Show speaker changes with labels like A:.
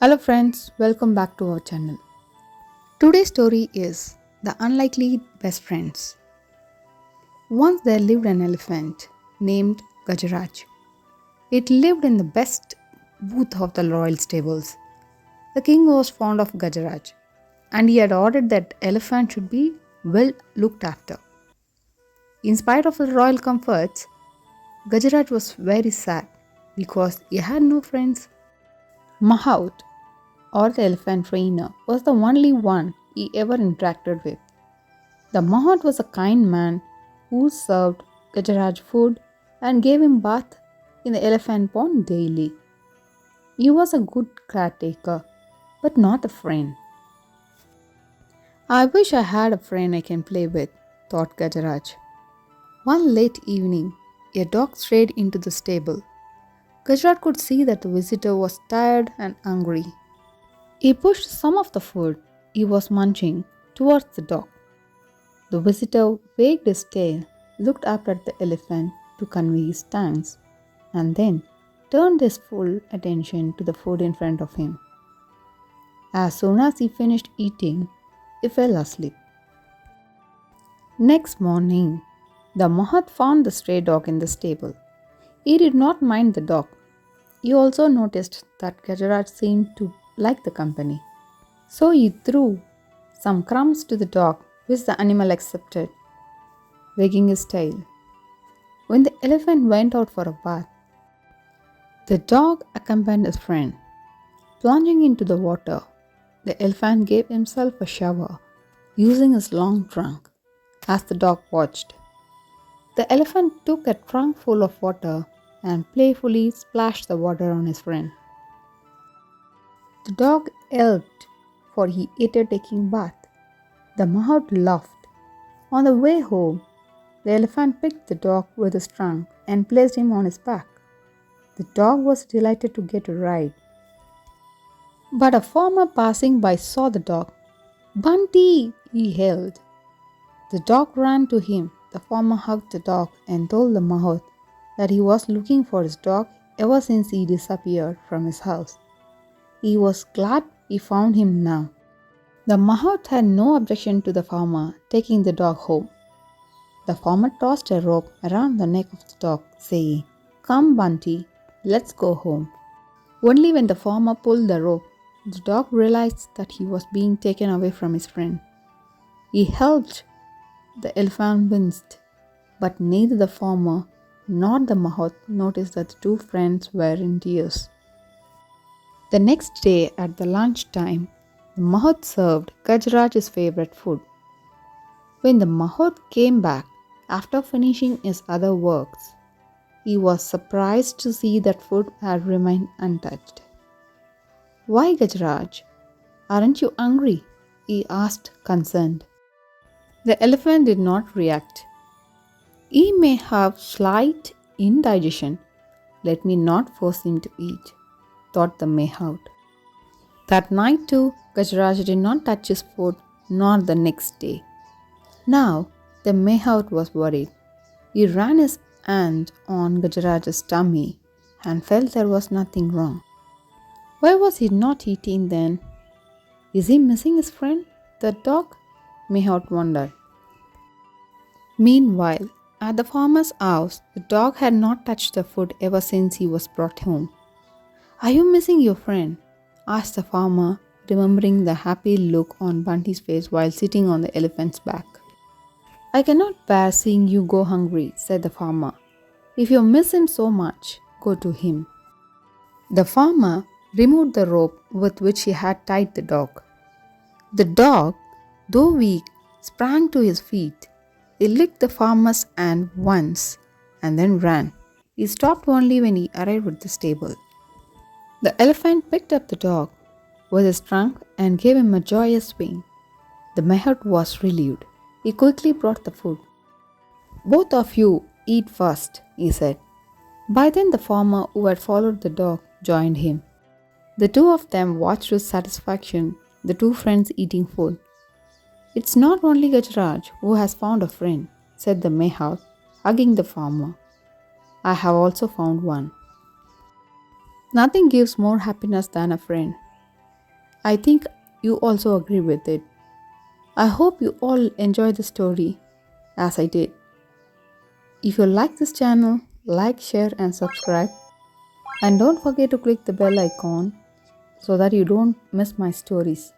A: Hello friends, welcome back to our channel. Today's story is The Unlikely Best Friends. Once there lived an elephant named Gajaraj. It lived in the best booth of the royal stables. The king was fond of Gajaraj and he had ordered that elephant should be well looked after. In spite of the royal comforts, Gajaraj was very sad because he had no friends. Mahout, or the elephant trainer, was the only one he ever interacted with. The Mahout was a kind man who served Gajaraj food and gave him bath in the elephant pond daily. He was a good caretaker, but not a friend. I wish I had a friend I can play with, thought Gajaraj. One late evening, a dog strayed into the stable. Gajaraj could see that the visitor was tired and hungry. He pushed some of the food he was munching towards the dog. The visitor wagged his tail, looked up at the elephant to convey his thanks, and then turned his full attention to the food in front of him. As soon as he finished eating, he fell asleep. Next morning, the Mahat found the stray dog in the stable. He did not mind the dog. He also noticed that Gajaraj seemed to like the company. So he threw some crumbs to the dog, which the animal accepted, wagging his tail. When the elephant went out for a bath, the dog accompanied his friend. Plunging into the water, the elephant gave himself a shower using his long trunk as the dog watched. The elephant took a trunk full of water and playfully splashed the water on his friend. The dog yelped, for he hated taking bath. The Mahout laughed. On the way home, the elephant picked the dog with his trunk and placed him on his back. The dog was delighted to get a ride. But a farmer passing by saw the dog. "Bunty!" he hailed. The dog ran to him. The farmer hugged the dog and told the Mahout that he was looking for his dog ever since he disappeared from his house. He was glad he found him now. The Mahout had no objection to the farmer taking the dog home. The farmer tossed a rope around the neck of the dog, saying, "Come, Bunty, let's go home." Only when the farmer pulled the rope, the dog realized that he was being taken away from his friend. He helped. The elephant winced, but neither the farmer nor the Mahout noticed that the two friends were in tears. The next day at the lunch time, the Mahout served Gajaraj's favorite food. When the Mahout came back after finishing his other works, he was surprised to see that food had remained untouched. "Why, Gajaraj? Aren't you hungry?" he asked, concerned. The elephant did not react. "He may have slight indigestion. Let me not force him to eat," thought the Mahout. That night too, Gajaraj did not touch his food, nor the next day. Now, the Mahout was worried. He ran his hand on Gajaraj's tummy and felt there was nothing wrong. Why was he not eating then? Is he missing his friend, the dog? Mahout wondered. Meanwhile, at the farmer's house, the dog had not touched the food ever since he was brought home. "Are you missing your friend?" asked the farmer, remembering the happy look on Bunty's face while sitting on the elephant's back. "I cannot bear seeing you go hungry," said the farmer. "If you miss him so much, go to him." The farmer removed the rope with which he had tied the dog. The dog, though weak, sprang to his feet. He licked the farmer's hand once and then ran. He stopped only when he arrived at the stable. The elephant picked up the dog with his trunk and gave him a joyous swing. The Mahout was relieved. He quickly brought the food. "Both of you eat first," he said. By then the farmer who had followed the dog joined him. The two of them watched with satisfaction the two friends eating food. "It's not only Gajaraj who has found a friend," said the Mahout, hugging the farmer. "I have also found one. Nothing gives more happiness than a friend. I think you also agree with it. I hope you all enjoy the story as I did. If you like this channel, like, share, and subscribe. And don't forget to click the bell icon so that you don't miss my stories.